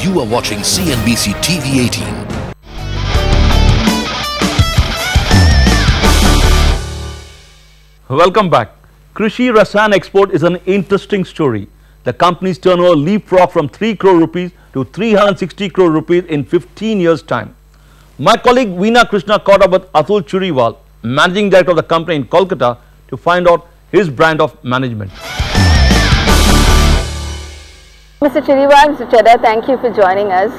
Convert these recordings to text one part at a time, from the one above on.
You are watching CNBC TV 18. Welcome back. Krishi Rasayan Export is an interesting story. The company's turnover leapfrogged from 3 crore rupees to 360 crore rupees in 15 years' time. My colleague Veena Krishna caught up with Atul Churiwal, managing director of the company in Kolkata, to find out his brand of management. Mr. Churiwal, Mr. Chadha, thank you for joining us.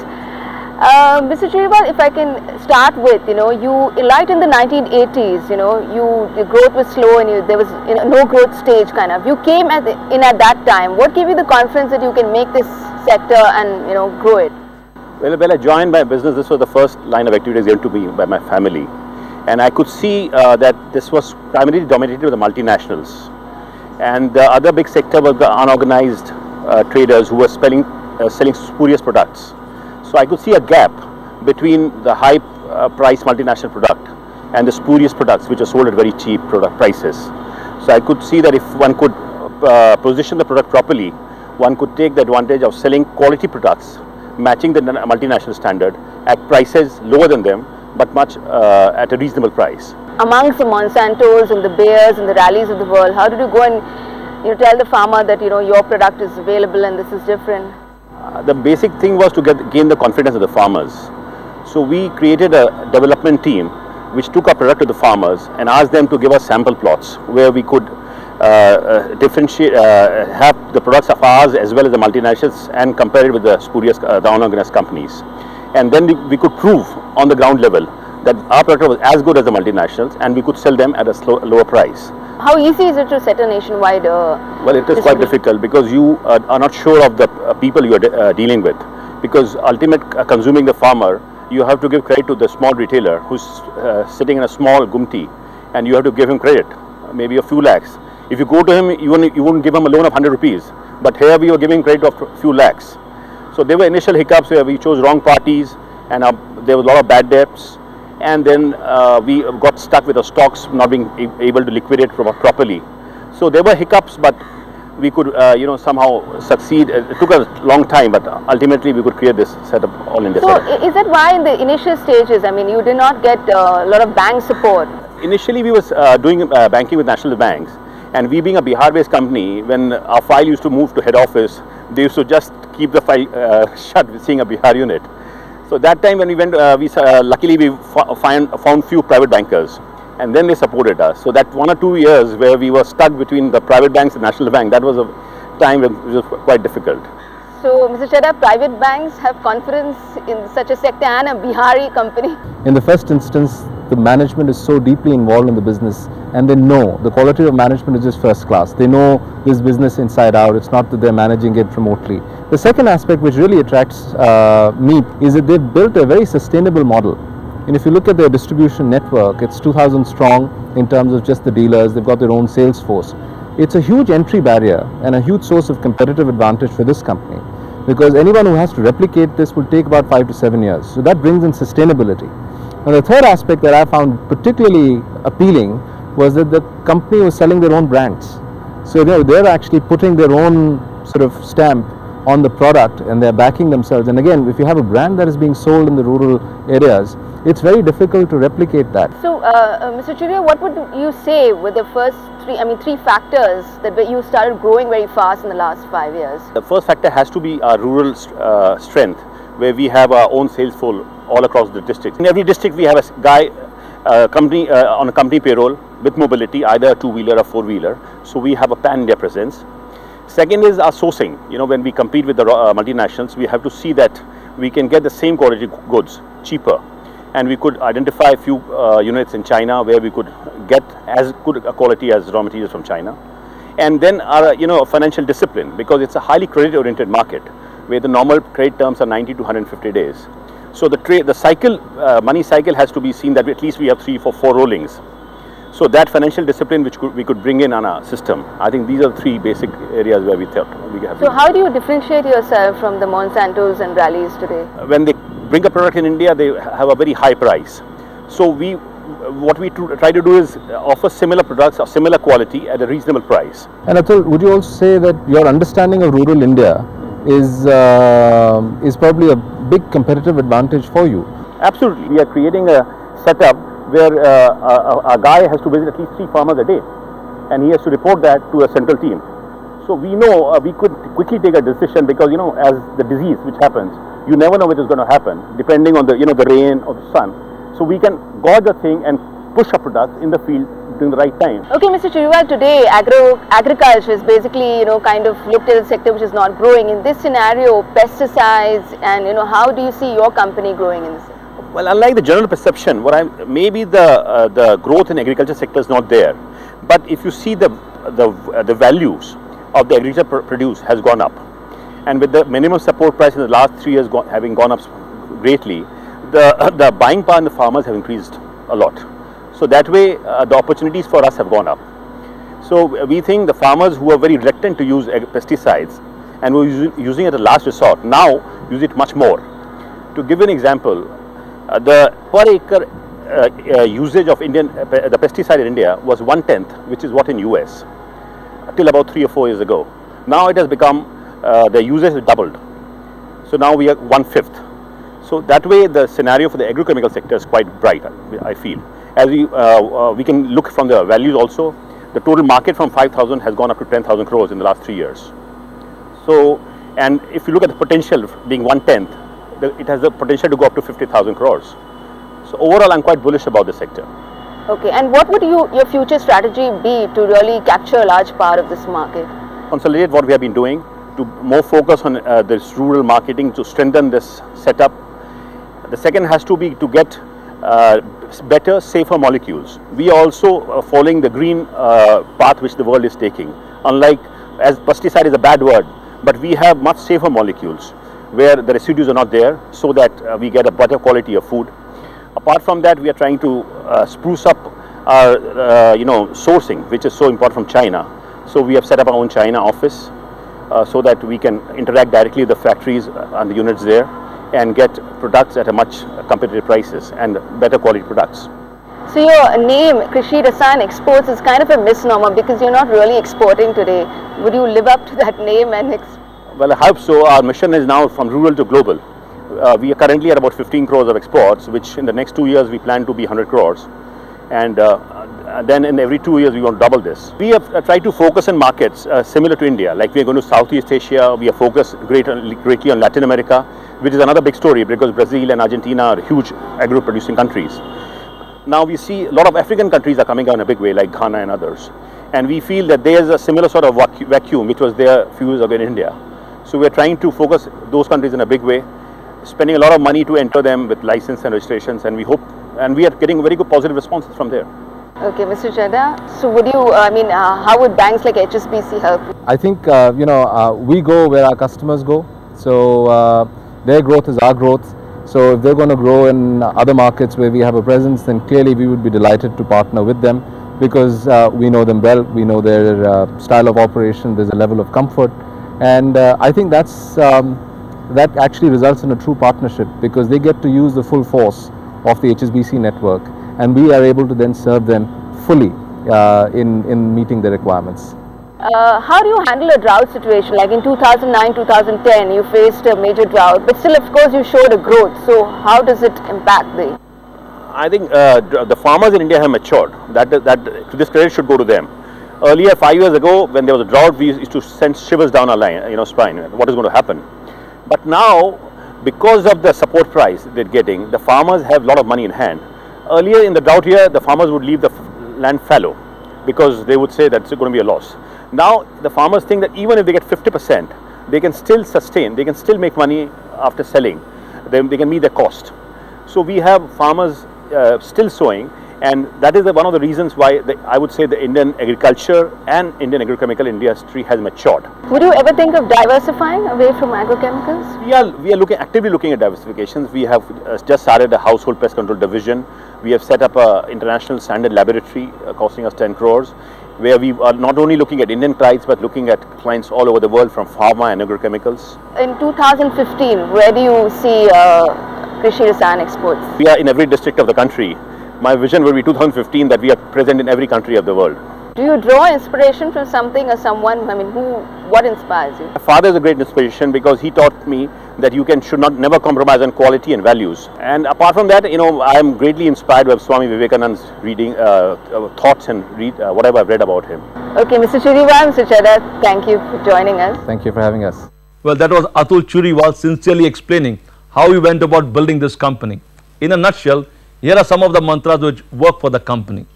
Mr. Churiwal, if I can start with, you alight in the 1980s, your growth was slow and there was no growth stage kind of. You came at that time. What gave you the confidence that you can make this sector and, grow it? Well, I joined my business. This was the first line of activities given to me by my family. And I could see that this was primarily dominated by the multinationals. And the other big sector was the unorganized traders who were selling spurious products. So I could see a gap between the high price multinational product and the spurious products which are sold at very cheap product prices. So I could see that if one could position the product properly, one could take the advantage of selling quality products, matching the multinational standard at prices lower than them, but much at a reasonable price. Amongst the Monsantos and the Bayers and the Rallis of the world, how did you go and tell the farmer that your product is available and this is different? The basic thing was to gain the confidence of the farmers. So we created a development team which took our product to the farmers and asked them to give us sample plots where we could differentiate, have the products of ours as well as the multinationals and compare it with the spurious, the unorganized companies. And then we could prove on the ground level that our product was as good as the multinationals and we could sell them at a lower price. How easy is it to set a nationwide Well, it is quite difficult because you are not sure of the people you are dealing with. Because ultimate consuming the farmer, you have to give credit to the small retailer who's sitting in a small gumti, and you have to give him credit, maybe a few lakhs. If you go to him, you wouldn't give him a loan of 100 rupees. But here we were giving credit of a few lakhs. So there were initial hiccups where we chose wrong parties and there was a lot of bad debts. And then we got stuck with the stocks not being able to liquidate properly. So there were hiccups, but we could somehow succeed. It took a long time, but ultimately we could create this setup, all India setup. So is that why in the initial stages, you did not get a lot of bank support? Initially we was doing banking with national banks, and we being a Bihar-based company, when our file used to move to head office, they used to just keep the file shut with seeing a Bihar unit. So that time when we went, luckily we found few private bankers, and then they supported us. So that 1 or 2 years where we were stuck between the private banks and National Bank, that was a time when it was quite difficult. So, Mr. Chadha, private banks have confidence in such a sector and a Bihari company? In the first instance, the management is so deeply involved in the business, and they know the quality of management is just first class. They know this business inside out. It's not that they're managing it remotely. The second aspect which really attracts me is that they've built a very sustainable model. And if you look at their distribution network, it's 2,000 strong in terms of just the dealers. They've got their own sales force. It's a huge entry barrier and a huge source of competitive advantage for this company, because anyone who has to replicate this will take about 5 to 7 years. So that brings in sustainability. And the third aspect that I found particularly appealing was that the company was selling their own brands. So they're actually putting their own sort of stamp on the product and they're backing themselves. And again, if you have a brand that is being sold in the rural areas, it's very difficult to replicate that. So, Mr. Churiwal, what would you say were the first three factors that you started growing very fast in the last 5 years? The first factor has to be our rural strength, where we have our own sales force all across the district. In every district, we have a guy company on a company payroll with mobility, either a two-wheeler or four-wheeler. So we have a pan-India presence. Second is our sourcing. When we compete with the multinationals, we have to see that we can get the same quality goods cheaper. And we could identify a few units in China where we could get as good a quality as raw materials from China. And then our financial discipline, because it's a highly credit-oriented market where the normal credit terms are 90 to 150 days. So the cycle, money cycle has to be seen that at least we have 3 for 4 rollings. So that financial discipline which we could bring in on our system, I think these are 3 basic areas where we thought we have. So how do you differentiate yourself from the Monsantos and Rallis today? When they bring a product in India, they have a very high price. So what we try to do is offer similar products of similar quality at a reasonable price. And Atul, would you also say that your understanding of rural India is probably a big competitive advantage for you. Absolutely. We are creating a setup where a guy has to visit at least 3 farmers a day, and he has to report that to a central team. So we know we could quickly take a decision, because as the disease which happens, you never know which is going to happen depending on the the rain or the sun. So we can gauge the thing and push our products in the field during the right time. Okay, Mr. Cheriwal, today agriculture is basically kind of looked at a sector which is not growing. In this scenario, pesticides, and how do you see your company growing in this? Well, unlike the general perception, maybe the growth in agriculture sector is not there, but if you see the values of the agriculture produce has gone up, and with the minimum support price in the last 3 years having gone up greatly, the buying power in the farmers have increased a lot. So that way the opportunities for us have gone up. So we think the farmers who are very reluctant to use pesticides and who are using it as a last resort now use it much more. To give an example, the per acre usage of the pesticide in India was 1/10, which is what in US till about 3 or 4 years ago. Now it has become the usage has doubled. So now we are 1/5. So that way the scenario for the agrochemical sector is quite bright, I feel. As we can look from the values also, the total market from 5,000 has gone up to 10,000 crores in the last 3 years. So, and if you look at the potential being 1/10, it has the potential to go up to 50,000 crores. So overall, I'm quite bullish about the sector. Okay, and what would your future strategy be to really capture a large part of this market? Consolidate what we have been doing, to more focus on this rural marketing, to strengthen this setup. The second has to be to get better, safer molecules. We are also following the green path which the world is taking. Unlike, as pesticide is a bad word, but we have much safer molecules where the residues are not there, so that we get a better quality of food. Apart from that, we are trying to spruce up our sourcing, which is so important from China. So we have set up our own China office so that we can interact directly with the factories and the units there and get products at a much competitive prices and better quality products. So your name, Krishi Rasayan Exports, is kind of a misnomer because you're not really exporting today. Would you live up to that name and Well, I hope so. Our mission is now from rural to global. We are currently at about 15 crores of exports, which in the next 2 years we plan to be 100 crores. And then in every 2 years we want to double this. We have tried to focus on markets similar to India. Like we are going to Southeast Asia, we are focused greatly on Latin America, which is another big story because Brazil and Argentina are huge agro-producing countries. Now we see a lot of African countries are coming out in a big way, like Ghana and others. And we feel that there is a similar sort of vacuum which was there a few years ago in India. So we are trying to focus those countries in a big way, spending a lot of money to enter them with license and registrations, and we hope, and we are getting very good positive responses from there. Okay, Mr. Chadha, so would you, how would banks like HSBC help? I think, we go where our customers go. So their growth is our growth. So if they're going to grow in other markets where we have a presence, then clearly we would be delighted to partner with them because we know them well, we know their style of operation, there's a level of comfort. And I think that actually results in a true partnership because they get to use the full force of the HSBC network, and we are able to then serve them fully in meeting their requirements. How do you handle a drought situation? Like in 2009, 2010, you faced a major drought, but still, of course, you showed a growth. So how does it impact the? I think the farmers in India have matured. That this credit should go to them. Earlier, 5 years ago, when there was a drought, we used to send shivers down our line, spine. What is going to happen? But now, because of the support price they're getting, the farmers have a lot of money in hand. Earlier in the drought year, the farmers would leave the land fallow because they would say that's going to be a loss. Now, the farmers think that even if they get 50%, they can still sustain, they can still make money after selling. They can meet their cost. So we have farmers still sowing, and that is one of the reasons why I would say the Indian agriculture and Indian agrochemical industry has matured. Would you ever think of diversifying away from agrochemicals? We are actively looking at diversifications. We have just started a household pest control division. We have set up an international standard laboratory costing us 10 crores, where we are not only looking at Indian clients but looking at clients all over the world from pharma and agrochemicals. In 2015, where do you see Krishi Rasayan Exports? We are in every district of the country. My vision will be 2015 that we are present in every country of the world. Do you draw inspiration from something or someone? I mean, what inspires you? My father is a great inspiration because he taught me that you should never compromise on quality and values. And apart from that, I am greatly inspired by Swami Vivekananda's reading, thoughts and whatever I've read about him. Okay, Mr. Churiwal, Mr. Chadha, thank you for joining us. Thank you for having us. Well, that was Atul Churiwal sincerely explaining how he went about building this company. In a nutshell, here are some of the mantras which work for the company.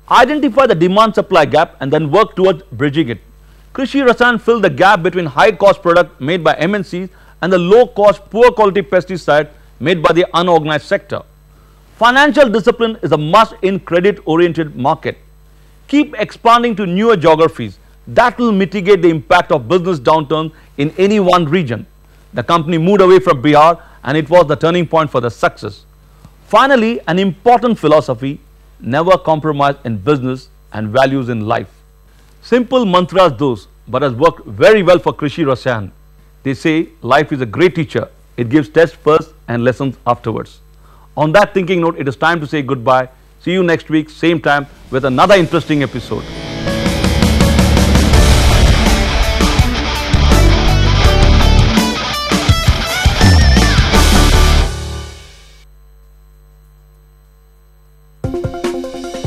Identify the demand-supply gap and then work towards bridging it. Krishi Rasayan filled the gap between high-cost product made by MNCs and the low-cost, poor-quality pesticide made by the unorganized sector. Financial discipline is a must in credit-oriented market. Keep expanding to newer geographies. That will mitigate the impact of business downturn in any one region. The company moved away from Bihar and it was the turning point for the success. Finally, an important philosophy: never compromise in business and values in life. Simple mantras those, but has worked very well for Krishi Rasayan. They say life is a great teacher. It gives tests first and lessons afterwards. On that thinking note, it is time to say goodbye. See you next week, same time, with another interesting episode.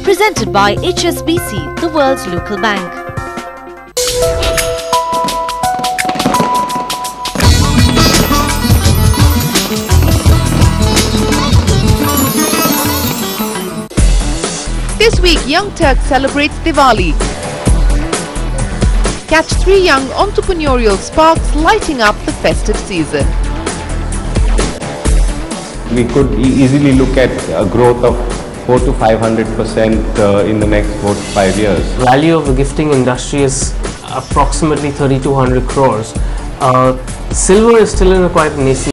Presented by HSBC, the world's local bank. This week, Young Turk celebrates Diwali. Catch 3 young entrepreneurial sparks lighting up the festive season. We could easily look at a growth of 400 to 500% in the next 4 to 5 years. Value of the gifting industry is approximately 3,200 crores. Silver is still in a quite nascent